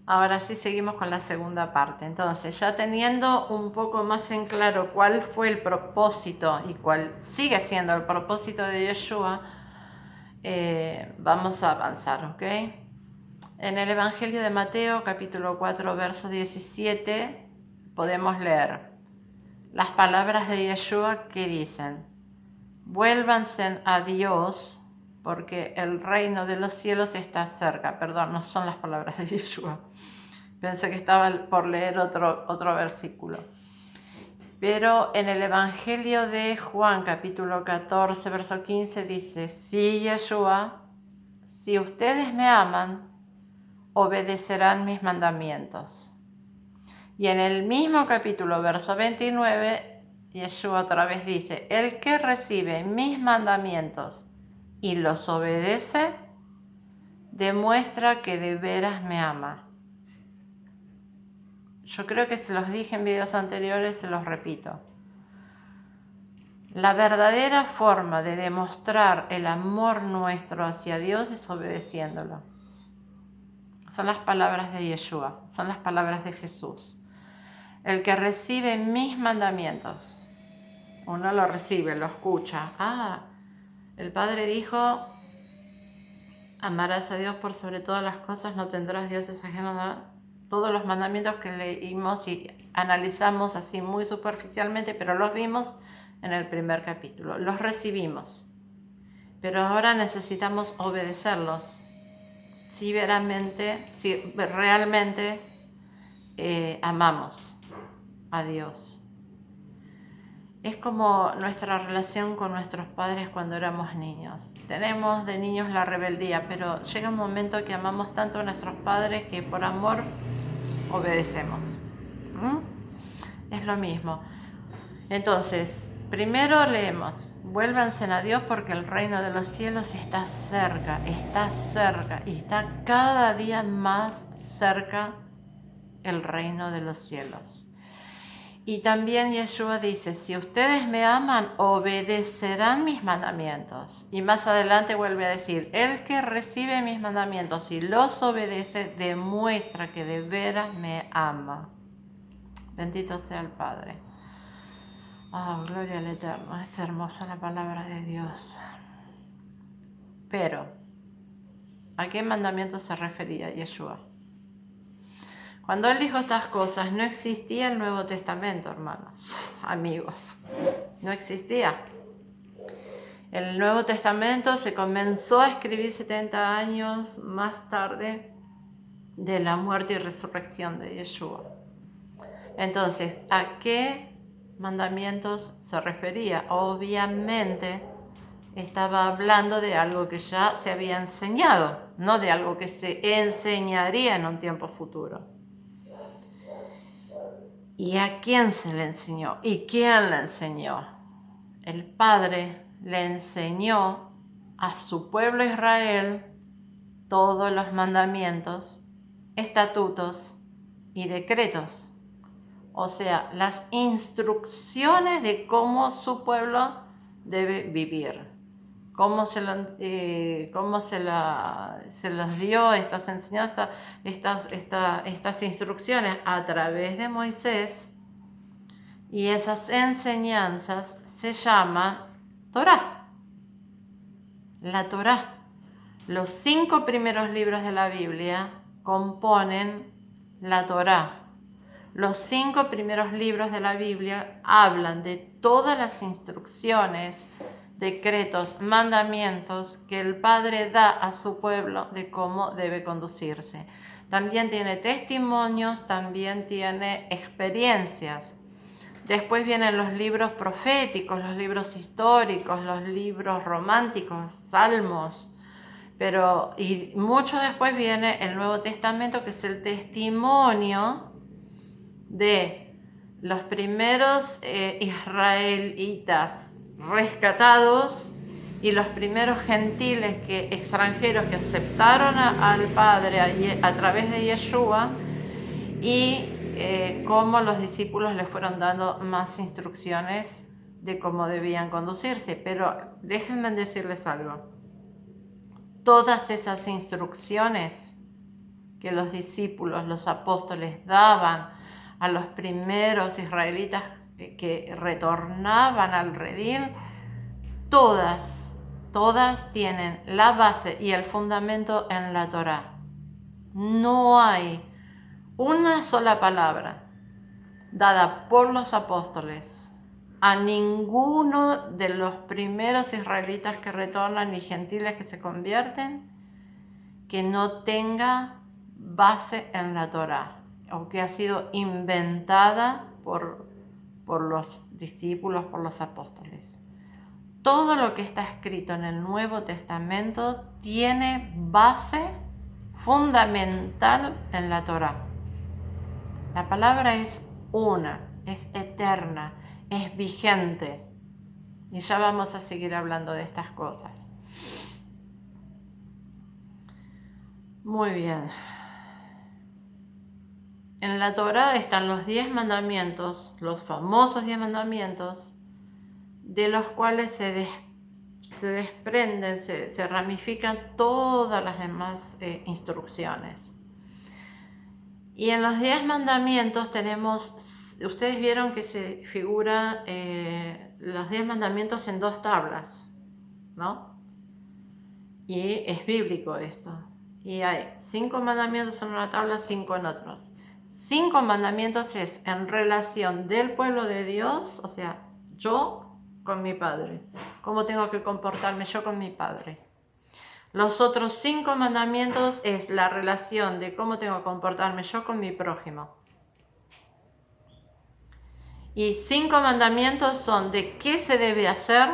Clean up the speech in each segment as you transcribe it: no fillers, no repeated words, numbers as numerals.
Ahora sí seguimos con la segunda parte. Entonces, ya teniendo un poco más en claro cuál fue el propósito y cuál sigue siendo el propósito de Yeshua, vamos a avanzar, ¿ok? En el Evangelio de Mateo, capítulo 4, verso 17, podemos leer las palabras de Yeshua que dicen: vuélvanse a Dios, porque el reino de los cielos está cerca. Perdón, no son las palabras de Yeshua. Pensé que estaba por leer otro versículo. Pero en el Evangelio de Juan, capítulo 14, verso 15, dice: sí, Yeshua, si ustedes me aman, obedecerán mis mandamientos. Y en el mismo capítulo, verso 29, Yeshua otra vez dice: el que recibe mis mandamientos y los obedece, demuestra que de veras me ama. Yo creo que se los dije en videos anteriores, se los repito. La verdadera forma de demostrar el amor nuestro hacia Dios es obedeciéndolo. Son las palabras de Yeshua, son las palabras de Jesús. El que recibe mis mandamientos, uno lo recibe, lo escucha. El Padre dijo: amarás a Dios por sobre todas las cosas, no tendrás dioses ajenos. Todos los mandamientos que leímos y analizamos así muy superficialmente, pero los vimos en el primer capítulo, los recibimos. Pero ahora necesitamos obedecerlos si realmente amamos a Dios. Es como nuestra relación con nuestros padres cuando éramos niños. Tenemos de niños la rebeldía, pero llega un momento que amamos tanto a nuestros padres que por amor obedecemos. Es lo mismo. Entonces, primero leemos: vuélvanse a Dios porque el reino de los cielos está cerca y está cada día más cerca el reino de los cielos. Y también Yeshua dice: si ustedes me aman, obedecerán mis mandamientos. Y más adelante vuelve a decir: el que recibe mis mandamientos y los obedece, demuestra que de veras me ama. Bendito sea el Padre. Gloria al Eterno. Es hermosa la palabra de Dios. Pero, ¿a qué mandamiento se refería Yeshua? Cuando él dijo estas cosas, no existía el Nuevo Testamento, hermanos, amigos. No existía. El Nuevo Testamento se comenzó a escribir 70 años más tarde de la muerte y resurrección de Yeshua. Entonces, ¿a qué mandamientos se refería? Obviamente estaba hablando de algo que ya se había enseñado, no de algo que se enseñaría en un tiempo futuro. ¿Y a quién se le enseñó? ¿Y quién le enseñó? El Padre le enseñó a su pueblo Israel todos los mandamientos, estatutos y decretos. O sea, las instrucciones de cómo su pueblo debe vivir. Cómo se los dio estas enseñanzas, estas instrucciones a través de Moisés. Y esas enseñanzas se llaman Torá. La Torá. Los 5 primeros libros de la Biblia componen la Torá. Los 5 primeros libros de la Biblia hablan de todas las instrucciones, decretos, mandamientos que el Padre da a su pueblo de cómo debe conducirse. También tiene testimonios, también tiene experiencias. Después vienen los libros proféticos, los libros históricos, los libros románticos, salmos. Y mucho después viene el Nuevo Testamento, que es el testimonio de los primeros israelitas rescatados y los primeros gentiles extranjeros que aceptaron al Padre a través de Yeshua, y cómo los discípulos le fueron dando más instrucciones de cómo debían conducirse. Pero déjenme decirles algo: todas esas instrucciones que los discípulos, los apóstoles daban a los primeros israelitas que retornaban al redil, todas tienen la base y el fundamento en la Torá. No hay una sola palabra dada por los apóstoles a ninguno de los primeros israelitas que retornan y gentiles que se convierten que no tenga base en la Torá o que ha sido inventada por los discípulos, por los apóstoles. Todo lo que está escrito en el Nuevo Testamento tiene base fundamental en la Torá. La palabra es una, es eterna, es vigente. Y ya vamos a seguir hablando de estas cosas. Muy bien. En la Torá están los 10 mandamientos, los famosos 10 mandamientos, de los cuales se desprenden, se ramifican todas las demás instrucciones. Y en los 10 mandamientos tenemos, ustedes vieron que se figura los 10 mandamientos en 2 tablas, ¿no? Y es bíblico esto. Y hay 5 mandamientos en una tabla, 5 en otros. 5 mandamientos es en relación del pueblo de Dios, o sea, yo con mi padre. ¿Cómo tengo que comportarme yo con mi padre? Los otros 5 mandamientos es la relación de cómo tengo que comportarme yo con mi prójimo. Y 5 mandamientos son de qué se debe hacer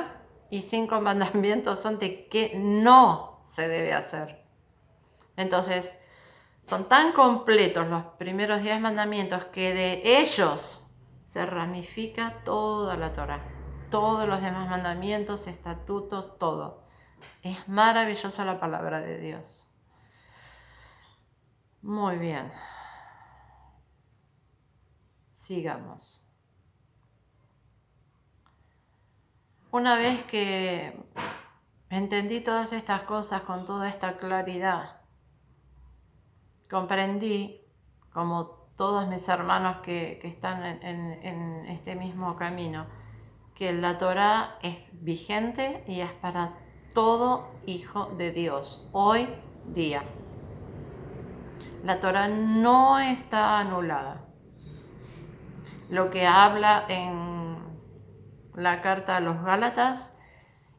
y 5 mandamientos son de qué no se debe hacer. Entonces, son tan completos los primeros 10 mandamientos que de ellos se ramifica toda la Torá. Todos los demás mandamientos, estatutos, todo. Es maravillosa la palabra de Dios. Muy bien. Sigamos. Una vez que entendí todas estas cosas con toda esta claridad, comprendí, como todos mis hermanos que están en este mismo camino, que la Torá es vigente y es para todo hijo de Dios, hoy día. La Torá no está anulada. Lo que habla en la carta a los Gálatas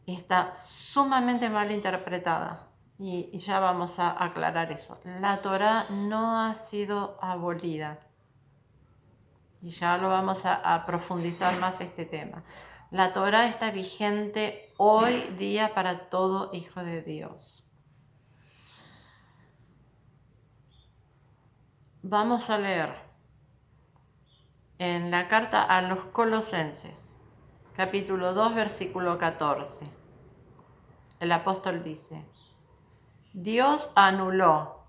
está sumamente mal interpretada. Y ya vamos a aclarar eso. La Torá no ha sido abolida. Y ya lo vamos a profundizar más este tema. La Torá está vigente hoy día para todo hijo de Dios. Vamos a leer en la carta a los Colosenses, capítulo 2, versículo 14. El apóstol dice: Dios anuló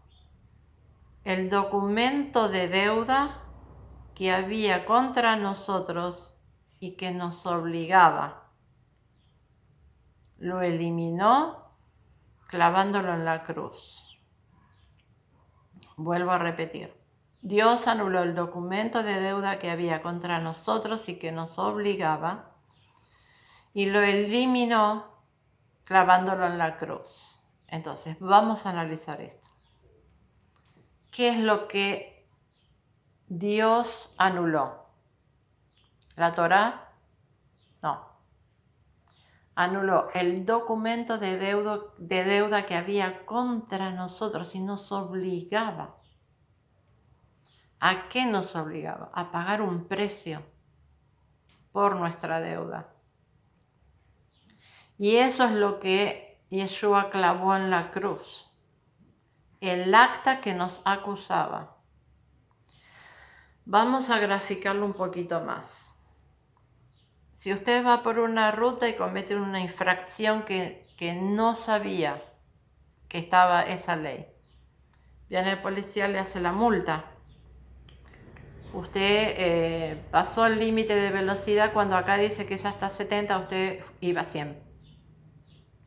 el documento de deuda que había contra nosotros y que nos obligaba. Lo eliminó clavándolo en la cruz. Vuelvo a repetir. Dios anuló el documento de deuda que había contra nosotros y que nos obligaba y lo eliminó clavándolo en la cruz. Entonces, vamos a analizar esto. ¿Qué es lo que Dios anuló? ¿La Torá? No. Anuló el documento de deuda que había contra nosotros y nos obligaba. ¿A qué nos obligaba? A pagar un precio por nuestra deuda. Y eso es lo que Yeshua clavó en la cruz. El acta que nos acusaba. Vamos a graficarlo un poquito más. Si usted va por una ruta y comete una infracción que no sabía que estaba esa ley, viene el policía, le hace la multa. Usted pasó el límite de velocidad cuando acá dice que ya está 70, usted iba a 100.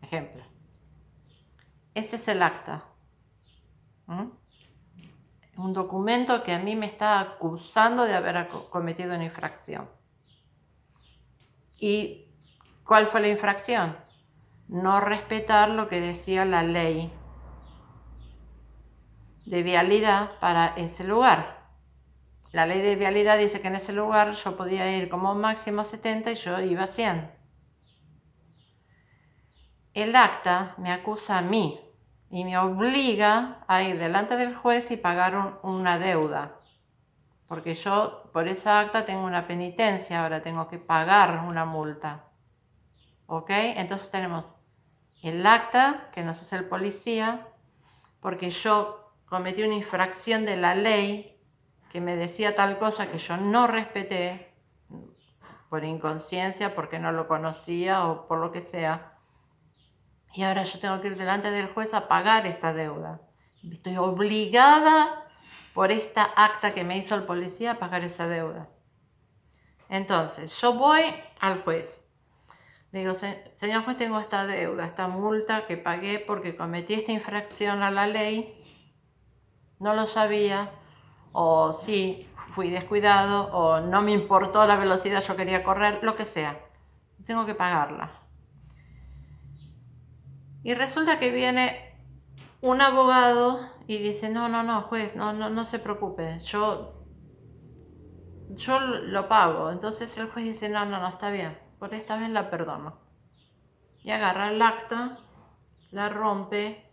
Ejemplo. Ese es el acta. un documento que a mí me está acusando de haber cometido una infracción. ¿Y cuál fue la infracción? No respetar lo que decía la ley de vialidad para ese lugar. La ley de vialidad dice que en ese lugar yo podía ir como máximo 70 y yo iba a 100. El acta me acusa a mí y me obliga a ir delante del juez y pagar una deuda. Porque yo por esa acta tengo una penitencia, ahora tengo que pagar una multa. ¿Ok? Entonces tenemos el acta que nos hace el policía, porque yo cometí una infracción de la ley que me decía tal cosa que yo no respeté por inconsciencia, porque no lo conocía o por lo que sea. Y ahora yo tengo que ir delante del juez a pagar esta deuda. Estoy obligada por esta acta que me hizo el policía a pagar esa deuda. Entonces, yo voy al juez. Le digo, señor juez, tengo esta deuda, esta multa que pagué porque cometí esta infracción a la ley. No lo sabía, o sí, fui descuidado, o no me importó la velocidad, yo quería correr, lo que sea. Tengo que pagarla. Y resulta que viene un abogado y dice, no, juez, no se preocupe, yo lo pago. Entonces el juez dice, no, está bien, por esta vez la perdono. Y agarra el acta, la rompe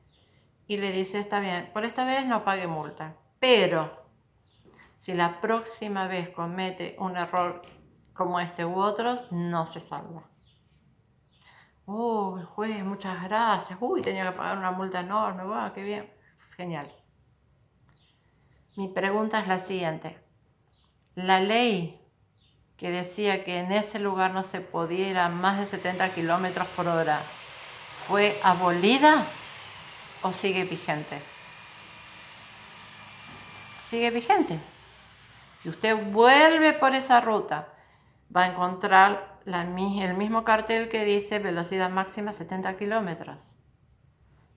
y le dice, está bien, por esta vez no pague multa, pero si la próxima vez comete un error como este u otros, no se salva. Oh, juez, muchas gracias. Uy, tenía que pagar una multa enorme. Wow, qué bien. Genial. Mi pregunta es la siguiente. La ley que decía que en ese lugar no se podía ir a más de 70 kilómetros por hora, ¿fue abolida o sigue vigente? Sigue vigente. Si usted vuelve por esa ruta, va a encontrar el mismo cartel que dice velocidad máxima 70 kilómetros.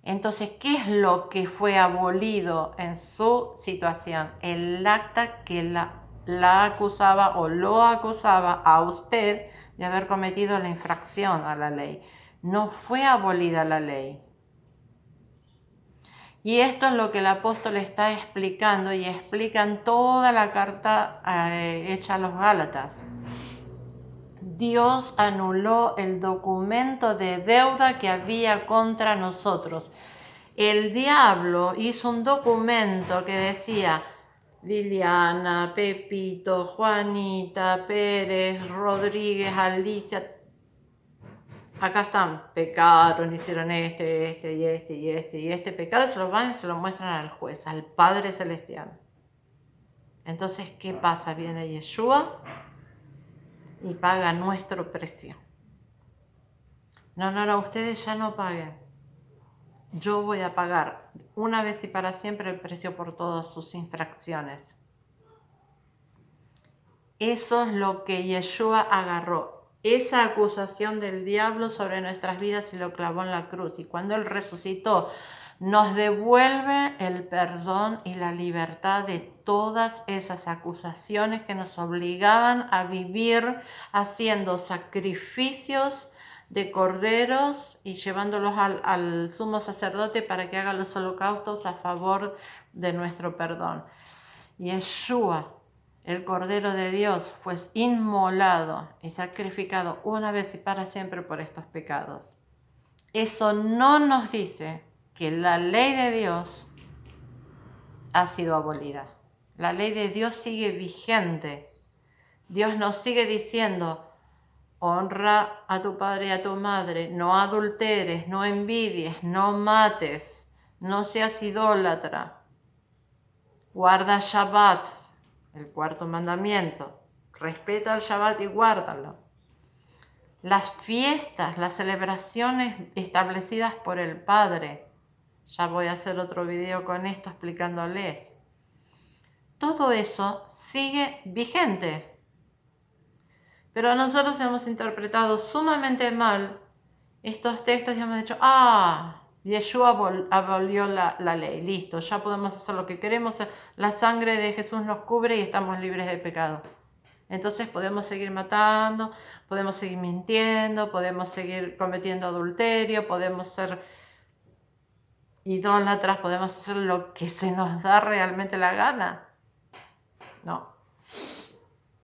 Entonces, ¿qué es lo que fue abolido en su situación? El acta que la acusaba o lo acusaba a usted de haber cometido la infracción a la ley. No fue abolida la ley. Y esto es lo que el apóstol está explicando y explica en toda la carta hecha a los Gálatas. Dios anuló el documento de deuda que había contra nosotros. El diablo hizo un documento que decía Liliana, Pepito, Juanita, Pérez, Rodríguez, Alicia. Acá están, pecaron, hicieron y este pecado, se lo van y se lo muestran al juez, al Padre Celestial. Entonces, ¿qué pasa? Viene Yeshua y paga nuestro precio. No, ustedes ya no paguen. Yo voy a pagar una vez y para siempre el precio por todas sus infracciones. Eso es lo que Yeshua agarró, esa acusación del diablo sobre nuestras vidas y lo clavó en la cruz. Y cuando Él resucitó, nos devuelve el perdón y la libertad de todas esas acusaciones que nos obligaban a vivir haciendo sacrificios de corderos y llevándolos al sumo sacerdote para que haga los holocaustos a favor de nuestro perdón. Yeshua, el Cordero de Dios, fue inmolado y sacrificado una vez y para siempre por estos pecados. Eso no nos dice que la ley de Dios ha sido abolida. La ley de Dios sigue vigente. Dios nos sigue diciendo, honra a tu padre y a tu madre, no adulteres, no envidies, no mates, no seas idólatra, guarda Shabbat, el cuarto mandamiento, respeta el Shabbat y guárdalo. Las fiestas, las celebraciones establecidas por el Padre, ya voy a hacer otro video con esto explicándoles. Todo eso sigue vigente. Pero nosotros hemos interpretado sumamente mal estos textos y hemos dicho, Yeshua abolió la ley, listo, ya podemos hacer lo que queremos, la sangre de Jesús nos cubre y estamos libres de pecado. Entonces podemos seguir matando, podemos seguir mintiendo, podemos seguir cometiendo adulterio, podemos ser idólatras, podemos hacer lo que se nos da realmente la gana. No.